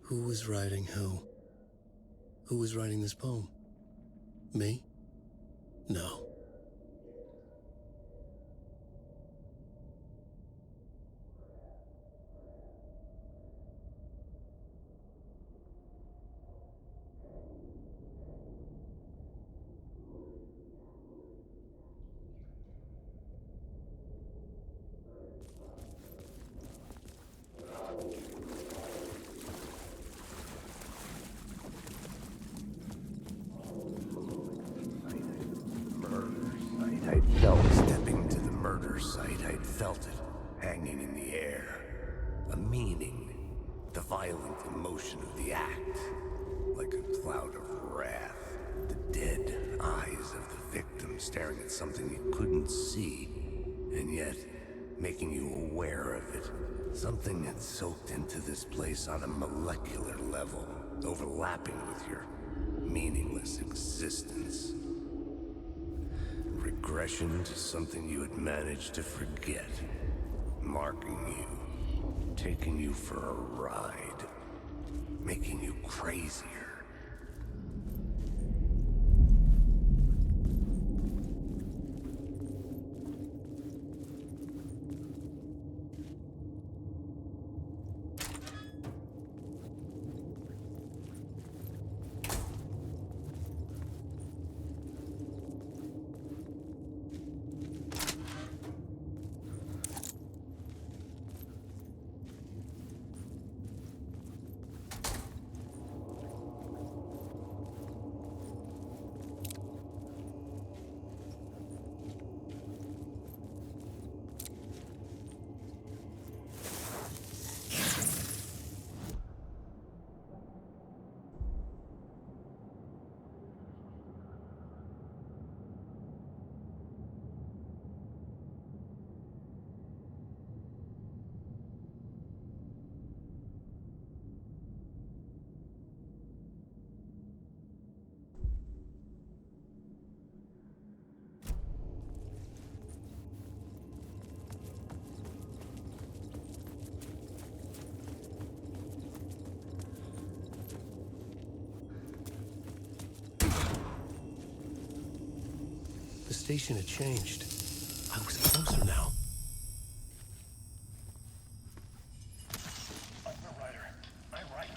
Who was writing who? Who was writing this poem? Me? No. I'd felt stepping to the murder site. I'd felt it hanging in the air. A meaning. The violent emotion of the act. Like a cloud of wrath. The dead eyes of the victim staring at something you couldn't see. And yet, making you aware of it. Something had soaked into this place on a molecular level. Overlapping with your meaningless existence. Regression to something you had managed to forget. Marking you. Taking you for a ride. Making you crazier. The station had changed. I was closer now. I'm a writer. I write.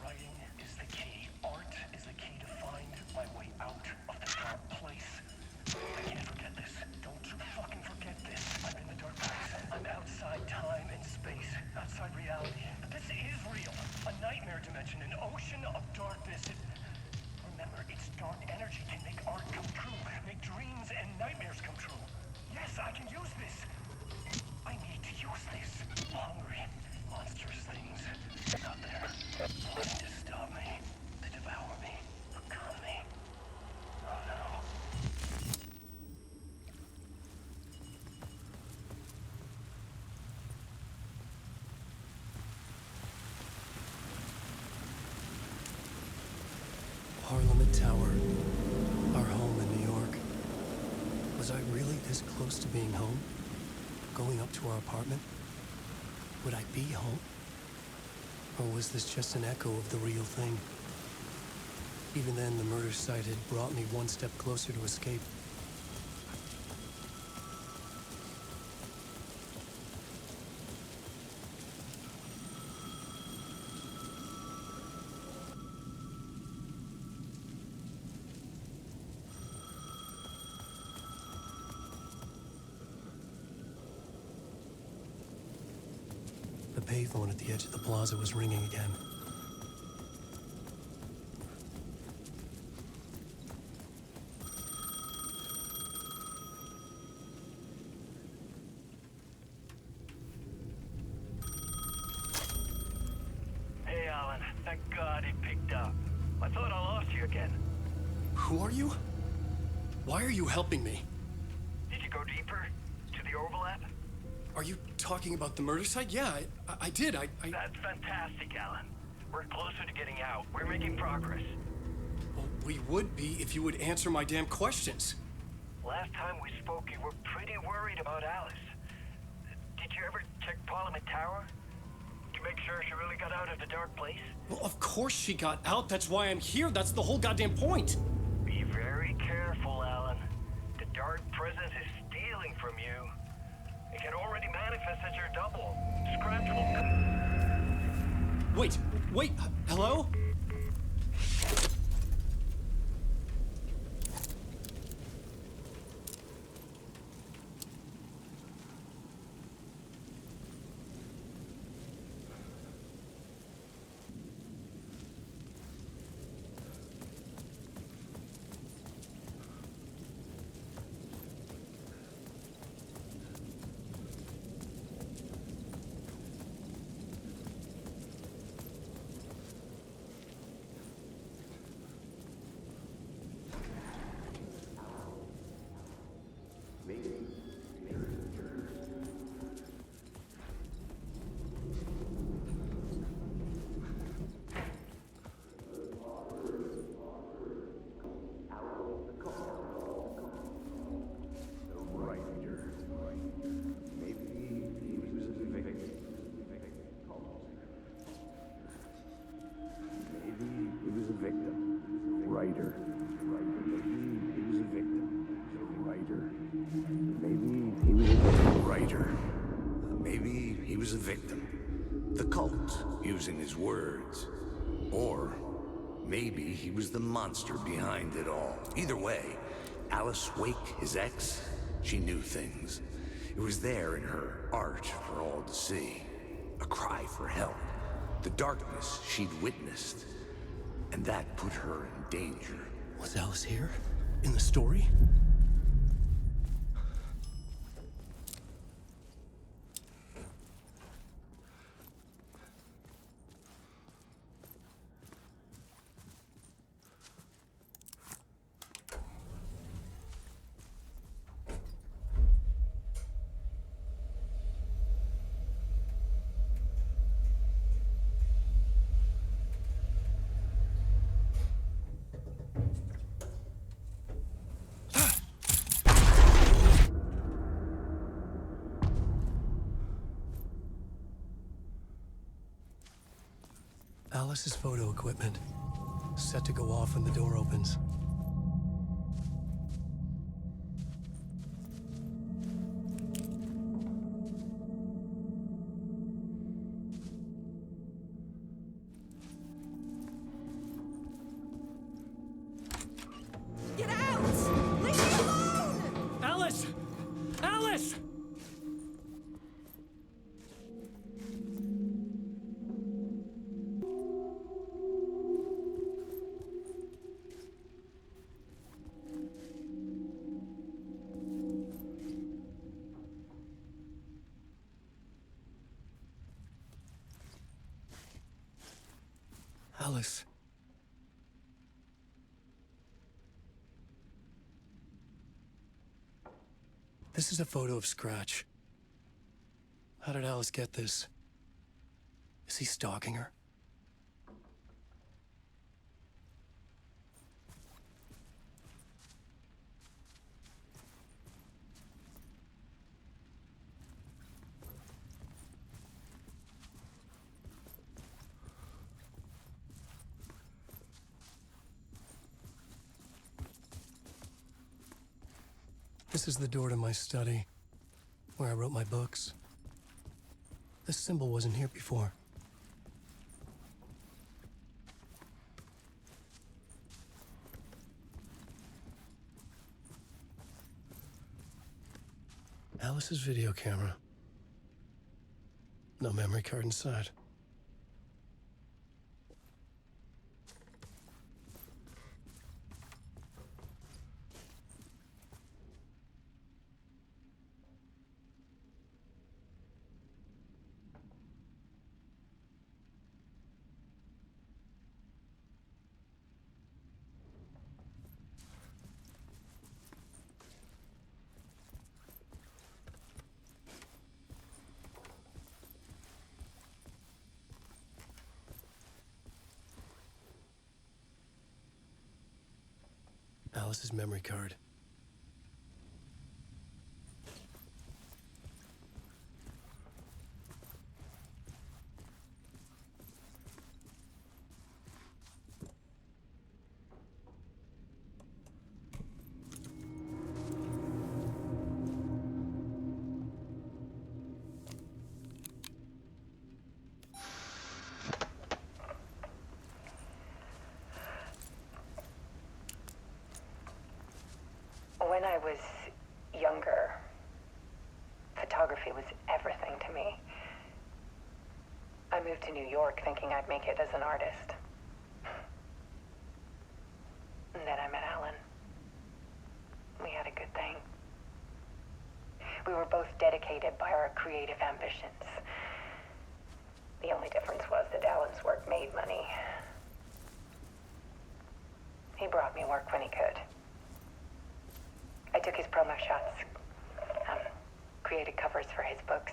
Writing is the key. Art is the key to find my way out of the dark place. I can't forget this. Don't you fucking forget this. I'm in the dark place. I'm outside time and space. Outside reality. But this is real. A nightmare dimension. An ocean of darkness. Remember, its dark energy can make art come true. Make dreams and nightmares come true. Yes, I can use this. I need to use this. Hungry, monstrous things out there, wanting to stop me, to devour me, become me. Oh no. Parliament Tower. Our home in New York. Was I really this close to being home? Going up to our apartment? Would I be home? Or was this just an echo of the real thing? Even then, the murder site had brought me one step closer to escape. The payphone at the edge of the plaza was ringing again. Hey, Alan. Thank God it picked up. I thought I lost you again. Who are you? Why are you helping me? Did you go deeper? To the overlap? Are you talking about the murder site? Yeah, I did. That's fantastic, Alan. We're closer to getting out. We're making progress. Well, we would be if you would answer my damn questions. Last time we spoke, you were pretty worried about Alice. Did you ever check Parliament Tower? you make sure she really got out of the dark place? Well, of course she got out. That's why I'm here. That's the whole goddamn point. Be very careful, Alan. The dark presence is stealing from you. It can already manifest as your double. Scratch will... Wait, hello? Maybe he was a victim. The cult, using his words. Or maybe he was the monster behind it all. Either way, Alice Wake, his ex, she knew things. It was there in her art for all to see. A cry for help. The darkness she'd witnessed. And that put her in danger. Was Alice here? In the story? Alice's photo equipment, set to go off when the door opens. Get out! Leave me alone! Alice! Alice! Alice. This is a photo of Scratch. How did Alice get this? Is he stalking her? This is the door to my study, where I wrote my books. This symbol wasn't here before. Alice's video camera. No memory card inside. Alice's memory card. When I was younger, photography was everything to me. I moved to New York thinking I'd make it as an artist. And then I met Alan. We had a good thing. We were both dedicated by our creative ambitions. The only difference was that Alan's work made money. He brought me work when he could. I took his promo shots, created covers for his books.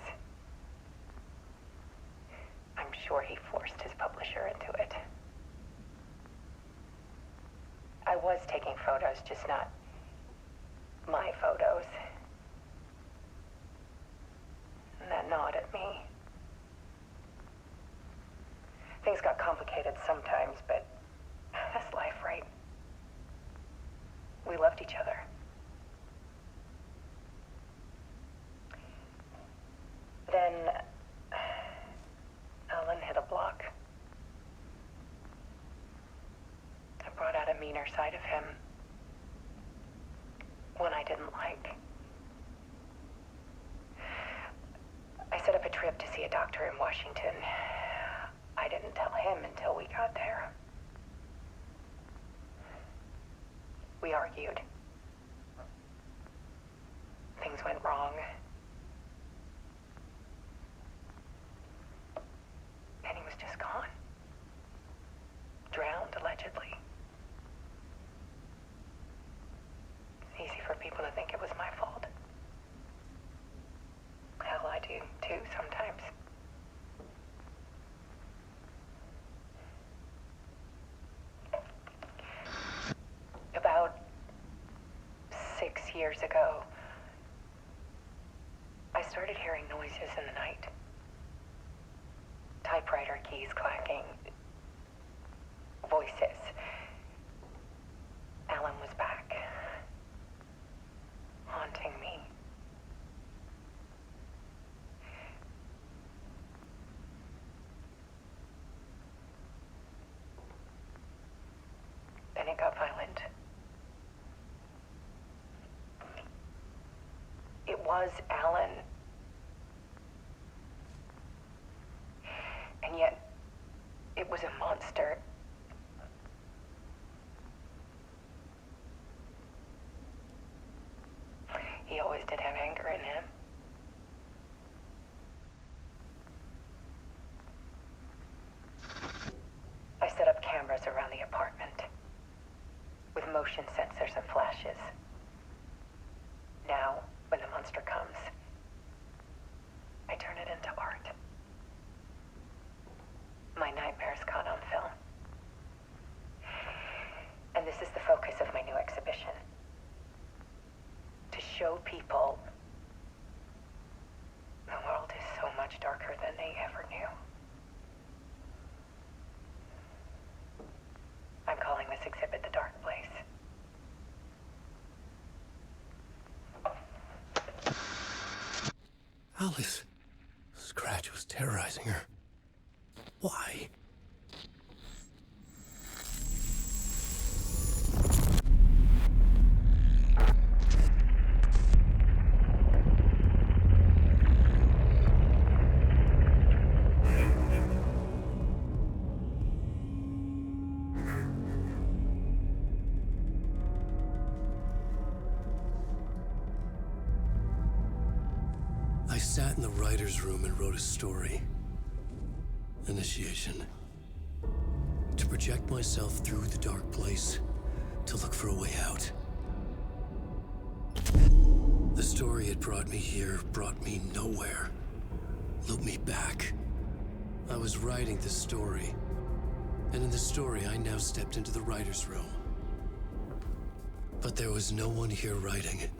I'm sure he forced his publisher into it. I was taking photos, just not my photos. And that gnawed at me. Things got complicated sometimes, but that's life, right? We loved each other. Then Alan hit a block. I brought out a meaner side of him. One I didn't like. I set up a trip to see a doctor in Washington. I didn't tell him until we got there. We argued. Things went wrong. And he was just gone. Drowned, allegedly. It's easy for people to think it was my fault. Hell, I do too sometimes. About 6 years ago, I started hearing noises in the night. Typewriter keys clacking. Voices. Alan was back. Haunting me. Then it got violent. It was Alan. And yet, it was a monster. He always did have anger in him. I set up cameras around the apartment with motion sensors and flashes. Now, when the monster comes, I turn it into art. My nightmares caught on film. And this is the focus of my new exhibition. To show people the world is so much darker than they ever knew. I'm calling this exhibit The Dark Place. Alice. Scratch was terrorizing her. Why? I sat in the writer's room and wrote a story. Initiation. To project myself through the dark place, to look for a way out. The story had brought me here, brought me nowhere. Looped me back. I was writing the story. And in the story, I now stepped into the writer's room. But there was no one here writing it.